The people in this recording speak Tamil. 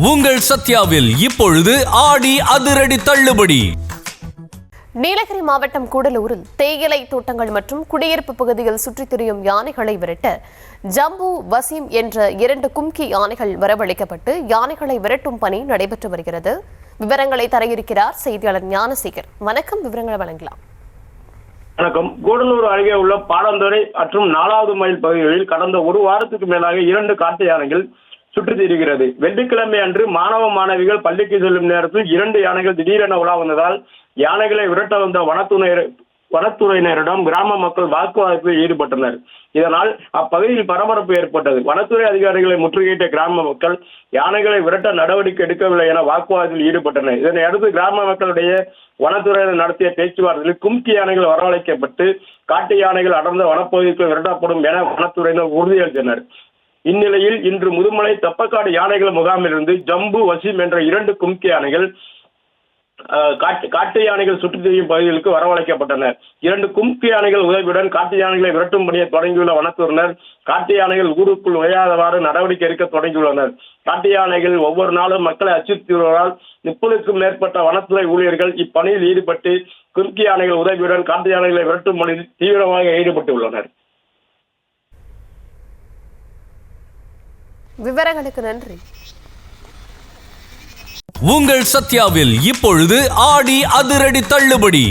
உங்கள் சத்யாவில் இப்பொழுது ஆடி அதிரடி தள்ளுபடி. நீலகிரி மாவட்டம் கூடலூரில் தேயிலை தோட்டங்கள் மற்றும் குடியிருப்பு பகுதியில் சுற்றித் திரியும் யானைகளை விரட்ட ஜம்பு வசீம் என்ற 2 கும்கி யானைகள் வரவழைக்கப்பட்டு யானைகளை விரட்டும் பணி நடைபெற்று வருகிறது. விவரங்களை தர இருக்கிறார் செய்தியாளர் ஞானசேகர். வணக்கம், விவரங்களை வழங்கலாம். வணக்கம். கூடலூர் அருகே உள்ள பாடந்துறை மற்றும் 4வது மைல் பகுதிகளில் கடந்த ஒரு வாரத்துக்கு மேலாக 2 காட்டு யானைகள் சுற்றித் திரிகிறது. வெள்ளிக்கிழமை அன்று மாணவ மாணவிகள் பள்ளிக்கு செல்லும் நேரத்தில் 2 யானைகள் திடீரென உலா வந்ததால் யானைகளை விரட்ட வந்த வனத்துறையினரிடம் கிராம மக்கள் வாக்குவாதத்தில் ஈடுபட்டனர். இதனால் அப்பகுதியில் பரபரப்பு ஏற்பட்டது. வனத்துறை அதிகாரிகளை முற்றுகையிட்ட கிராம மக்கள் யானைகளை விரட்ட நடவடிக்கை எடுக்கவில்லை என வாக்குவாதத்தில் ஈடுபட்டனர். இதனை அடுத்து கிராம மக்களுடைய வனத்துறையினர் நடத்திய பேச்சுவார்த்தையில் கும்கி யானைகள் வரவழைக்கப்பட்டு காட்டு யானைகள் அடர்ந்த வனப்பகுதிக்கு விரட்டப்படும் என வனத்துறையினர் உறுதியளித்தனர். இந்நிலையில் இன்று முதுமலை தப்பக்காடு யானைகள் முகாமிலிருந்து ஜம்பு வசீம் என்ற 2 கும்கி யானைகள் காட்டு யானைகள் சுற்றித் திரியும் பகுதிகளுக்கு வரவழைக்கப்பட்டனர். 2 கும்கி யானைகள் உதவியுடன் காட்டு யானைகளை விரட்டும் பணியை தொடங்கியுள்ள வனத்துறையினர் காட்டு யானைகள் ஊருக்குள் நுழையாதவாறு நடவடிக்கை எடுக்க தொடங்கியுள்ளனர். காட்டு யானைகள் ஒவ்வொரு நாளும் மக்களை அச்சுறுத்தி வருவதால் 30க்கும் மேற்பட்ட வனத்துறை ஊழியர்கள் இப்பணியில் ஈடுபட்டு கும்கி யானைகள் உதவியுடன் காட்டு யானைகளை விரட்டும் பணியில் தீவிரமாக ஈடுபட்டுள்ளனர். விவரங்களுக்கு நன்றி. உங்கள் சத்யாவில் இப்பொழுது ஆடி அதிரடி தள்ளுபடி.